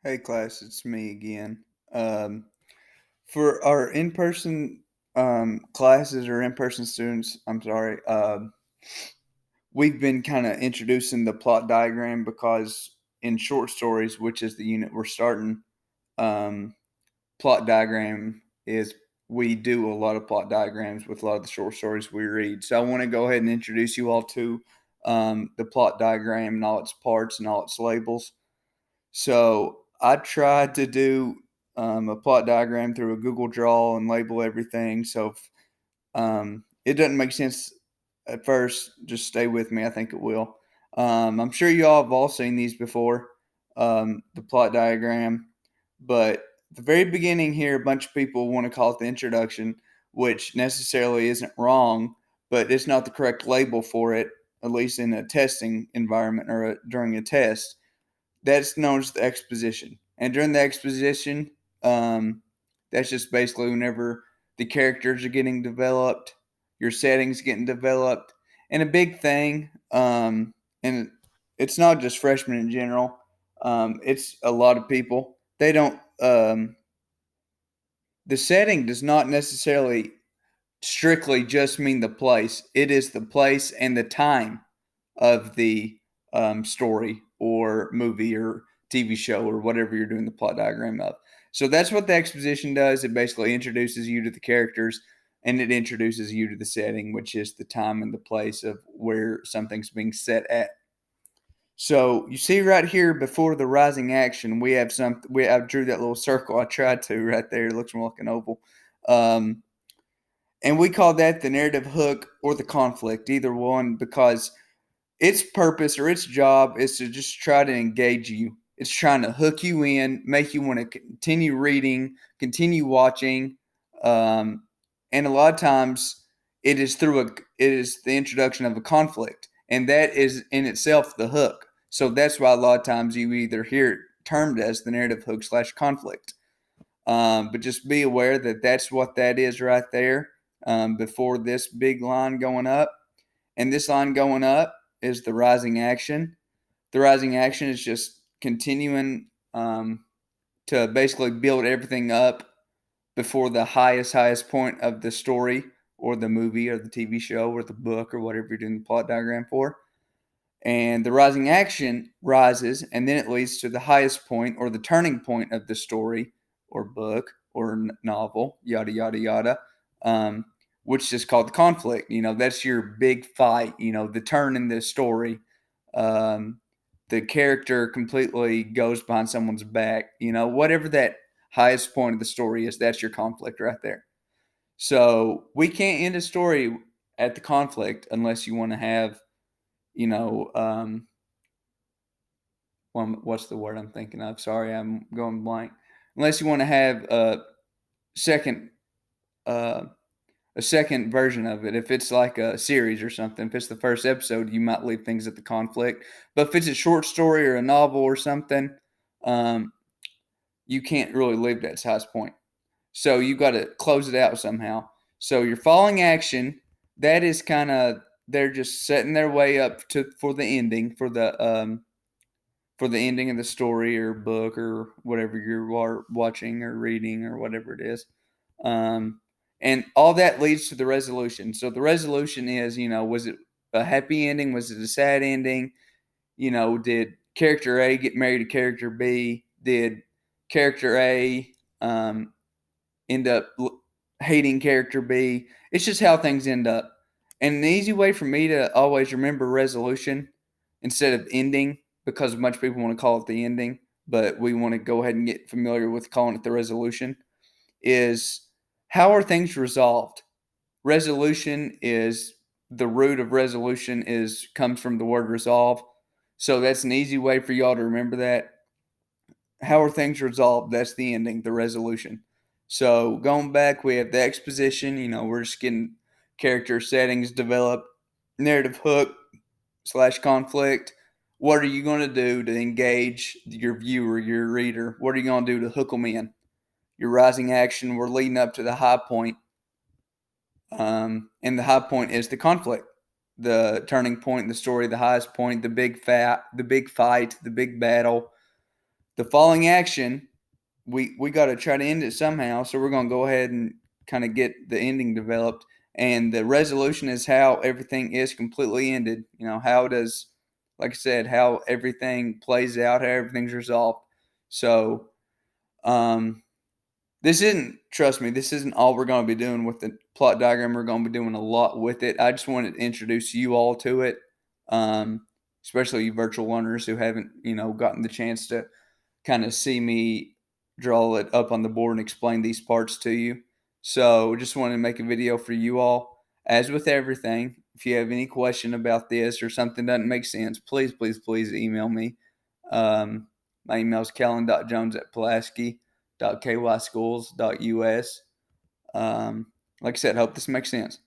Hey class, it's me again. Um, for our in-person classes or in-person students, I'm sorry, we've been kind of introducing the plot diagram because in short stories, which is the unit we're starting, um, plot diagram is we do a lot of plot diagrams with a lot of the short stories we read. So I want to go ahead and introduce you all to the plot diagram and all its parts and all its labels. So I tried to do a plot diagram through a Google Draw and label everything. So if it doesn't make sense at first, just stay with me. I think it will. I'm sure you all have all seen these before, the plot diagram. But the very beginning here, a bunch of people want to call it the introduction, which necessarily isn't wrong, but it's not the correct label for it, at least in a testing environment or during a test. That's known as the exposition. And during the exposition, um, that's just basically whenever the characters are getting developed, your settings getting developed, and a big thing. And it's not just freshmen in general. It's a lot of people. They don't. The setting does not necessarily strictly just mean the place. It is the place and the time of the story or movie or TV show or whatever you're doing the plot diagram of. So that's what the exposition does. It basically introduces you to the characters and it introduces you to the setting, which is the time and the place of where something's being set at. So you see right here before the rising action, we have some. I drew that little circle. I tried to right there. It looks more like an oval. Um, and we call that the narrative hook or the conflict, either one, because its purpose or its job is to just try to engage you. It's trying to hook you in, make you want to continue reading, continue watching, um, and a lot of times it is the introduction of a conflict, and that is in itself the hook. So that's why a lot of times you either hear it termed as the narrative hook slash conflict. But just be aware that that's what that is right there before this big line going up. And this line going up is the rising action. The rising action is just continuing to basically build everything up before the highest point of the story or the movie or the TV show or the book or whatever you're doing the plot diagram for. And the rising action rises, and then it leads to the highest point or the turning point of the story or book or novel, yada, yada, yada, um, which is called the conflict. You know, that's your big fight, you know, the turn in the story. Um, the character completely goes behind someone's back, you know, whatever that highest point of the story is, that's your conflict right there. So we can't end a story at the conflict unless you want to have, you know, what's the word I'm thinking of? Sorry, I'm going blank. Unless you want to have second uh, a second version of it. If it's like a series or something, if it's the first episode, you might leave things at the conflict. But if it's a short story or a novel or something, um, you can't really leave that highest point. So you got to close it out somehow. So your falling action, that is kind of they're just setting their way up to for the ending for the ending of the story or book or whatever you're watching or reading or whatever it is. Um, and all that leads to the resolution. So the resolution is, you know, was it a happy ending? Was it a sad ending? You know, did character A get married to character B? Did character A um, end up hating character B? It's just how things end up. And an easy way for me to always remember resolution instead of ending, because a bunch of people want to call it the ending, but we want to go ahead and get familiar with calling it the resolution, is how are things resolved? Resolution is the root of resolution is comes from the word resolve. So that's an easy way for y'all to remember that. How are things resolved? That's the ending, the resolution. So going back, we have the exposition. You know, we're just getting character settings developed, narrative hook slash conflict. What are you going to do to engage your viewer, your reader? What are you going to do to hook them in? Your rising action. We're leading up to the high point, and the high point is the conflict, the turning point in the story, the highest point, the big fight, the big battle, the falling action, we got to try to end it somehow. So we're going to go ahead and kind of get the ending developed. And the resolution is how everything is completely ended. You know, how does, like I said, how everything plays out, how everything's resolved. So, this isn't, trust me, this isn't all we're going to be doing with the plot diagram. We're going to be doing a lot with it. I just wanted to introduce you all to it, especially you virtual learners who haven't, gotten the chance to kind of see me draw it up on the board and explain these parts to you. So just wanted to make a video for you all. As with everything, if you have any question about this or something doesn't make sense, please, please, please email me. My email is kellen.jones@pulaski.kyschools.us. Like I said, hope this makes sense.